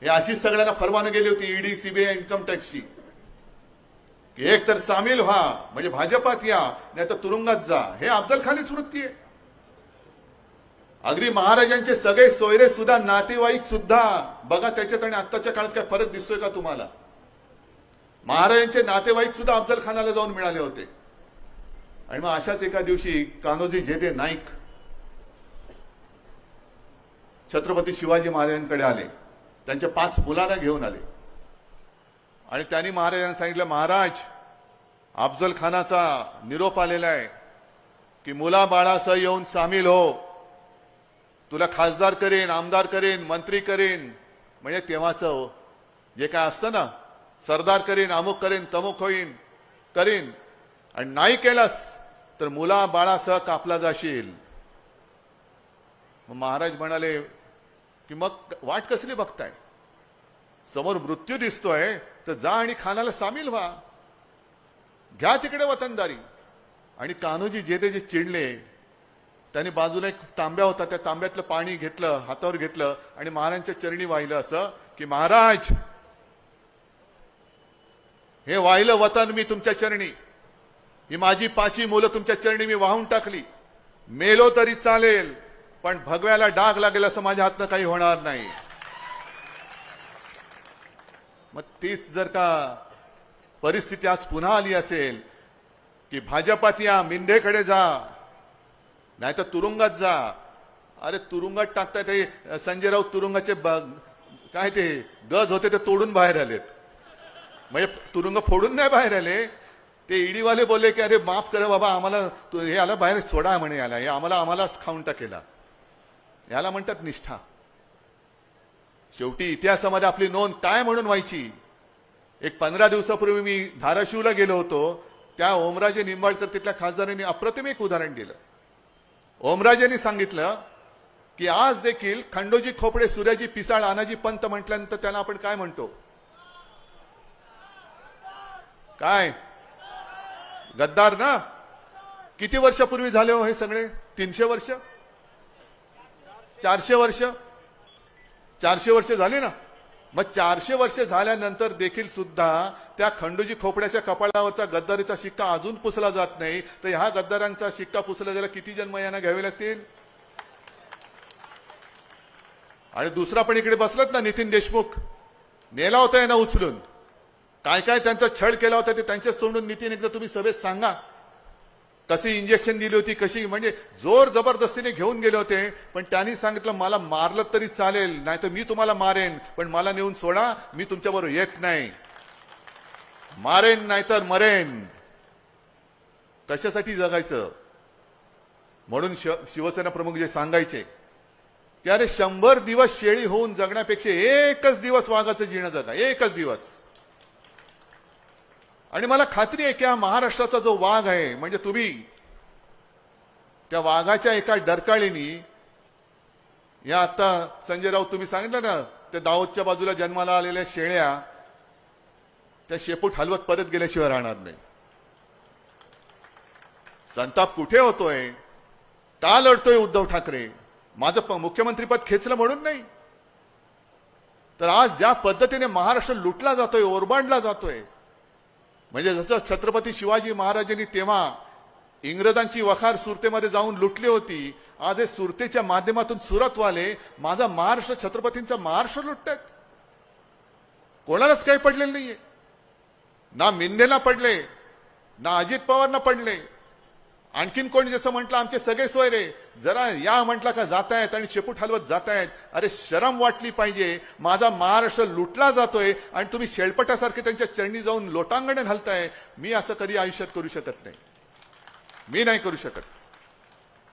हे अशीच सगळ्यांना फरमानं गेली होती ईडी सीबीआय इन्कम टॅक्सची, एक तर सामील व्हा म्हणजे भाजपात या, नाही तर तुरुंगात जा. हे अफजल खानीच वृत्ती आहे. अगदी महाराजांचे सगळे सोयरे सुद्धा, नातेवाईक सुद्धा, बघा त्याच्यात आणि आत्ताच्या काळात काय फरक दिसतोय का तुम्हाला? महाराजांचे नातेवाईक सुद्धा अफजल खानाला जाऊन मिळाले होते. आणि मग अशाच एका दिवशी कान्होजी जेधे नाईक छत्रपती शिवाजी महाराजांकडे आले, त्यांच्या 5 मुलांना घेऊन आले आणि त्यांनी महाराजांना सांगितलं, महाराज अफजल खानाचा निरोप आलेला आहे की मुला बाळासह येऊन सामील हो, तुला खासदार करेन, आमदार करेन, मंत्री करेन. म्हणजे तेव्हाचं जे काय असतं ना, सरदार करेन, अमुक करेन, तमुक होईन करेन, आणि नाही केलास तर मुला बाळासह कापला जाशील. मग महाराज म्हणाले की मग वाट कसली बघताय? समोर मृत्यू दिसतोय तर जा आणि खानाला सामील व्हा, घ्या तिकडे वतनदारी. आणि कान्होजी जेधे जे चिडले, त्यांनी बाजूला एक तांब्या होता, त्या तांब्यातलं पाणी घेतलं, हातावर घेतलं आणि महाराजांच्या चरणी वाहिलं असं की महाराज हे वाहिलं वतन मी तुमच्या चरणी, ही माझी 5 मुलं तुमच्या चरणी मी वाहून टाकली. मेलो तरी चालेल पण भगव्याला डाग लागेल असं माझ्या हातनं काही होणार नाही. मग तीच जर का परिस्थिती आज पुन्हा आली असेल की भाजपात या, मिंदेकडे जा, नाही तर तुरुंगात जा. अरे तुरुंगात टाकताय ते संजय राऊत तुरुंगाचे काय ते गज होते ते तोडून बाहेर आलेत. म्हणजे तुरुंग फोडून नाही बाहेर आले, ते ईडीवाले बोलले की अरे माफ करा बाबा, आम्हाला हे आला बाहेर सोडा म्हणे, याला हे आम्हालाच खाऊन टाकेला. याला म्हणतात निष्ठा. शेवटी इतिहासामध्ये आपली नोंद काय म्हणून व्हायची? एक 15 दिवसापूर्वी मी धाराशिवला गेलो होतो, त्या ओमराजे निंबाळकर तिथल्या खासदारांनी अप्रतिम एक उदाहरण दिलं. ओमराजेंनी सांगितलं की आज देखील खंडोजी खोपडे, सूर्याजी पिसाळ, आनाजी पंत म्हटल्यानंतर त्यांना आपण काय म्हणतो? काय? गद्दार ना? किती वर्षापूर्वी झाले हो हे सगळे? 300 वर्ष? 400 वर्ष? 400 वर्ष झाले ना. मग 400 वर्ष झाल्यानंतर देखील सुद्धा त्या खंडोजी खोपड्याच्या कपाळावरचा गद्दारीचा शिक्का अजून पुसला जात नाही, तर ह्या गद्दारांचा शिक्का पुसला जायला किती जन्मयाना घ्यावे लागतील? आणि दुसरा पण इकडे बसलात ना, नितीन देशमुख, नेला होता यांना उचलून. काय काय त्यांचा छळ केला होता ते त्यांच्याच तोंडून नितीन एकदा तुम्ही सभेत सांगा. कशी इंजेक्शन दिली होती, कशी, म्हणजे जोर जबरदस्तीने घेऊन गेले होते. पण त्यांनी सांगितलं मला मारलं तरी चालेल, नाही तर मी तुम्हाला मारेन, पण मला नेऊन सोडा, मी तुमच्याबरोबर येत नाही. मारेन नाहीतर मरेन. कशासाठी जगायचं? म्हणून शिवसेना प्रमुख जे सांगायचे की अरे 100 दिवस शेळी होऊन जगण्यापेक्षा एकच दिवस वाघाचं जीणं जगा, एकच दिवस. आणि मला खात्री आहे की हा महाराष्ट्राचा जो वाघ आहे, म्हणजे तुम्ही त्या वाघाच्या एका डरकाळीनी, या आता संजय राऊत तुम्ही सांगितलं ना, त्या दाऊदच्या बाजूला जन्माला आलेल्या शेळ्या त्या शेपूट हलवत परत गेल्याशिवाय राहणार नाही. संताप कुठे होतोय? का लढतोय उद्धव ठाकरे? माझं मुख्यमंत्रीपद खेचलं म्हणून नाही, तर आज ज्या पद्धतीने महाराष्ट्र लुटला जातोय, ओरबाडला जातोय, म्हणजे जसं छत्रपती शिवाजी महाराजांनी तेव्हा इंग्रजांची वखार सुरतेमध्ये जाऊन लुटली होती, आज हे सुरतेच्या माध्यमातून सुरतवाले माझा महाराष्ट्र, छत्रपतींचा महाराष्ट्र लुटतात. कोणालाच काही पडलेलं नाहीये, ना मिंदेला पडले, ना अजित पवारना पडले. आणखीन कोणी जसं म्हटलं आमचे सगळे सोयरे जरा या म्हटलं का जातायत आणि शेपूट हलवत जातायत. अरे शरम वाटली पाहिजे. माझा महाराष्ट्र लुटला जातोय आणि तुम्ही शेळपटासारखे त्यांच्या चरणी जाऊन लोटांगणे घालताय. मी असं कधी आयुष्यात करू शकत नाही, मी नाही करू शकत.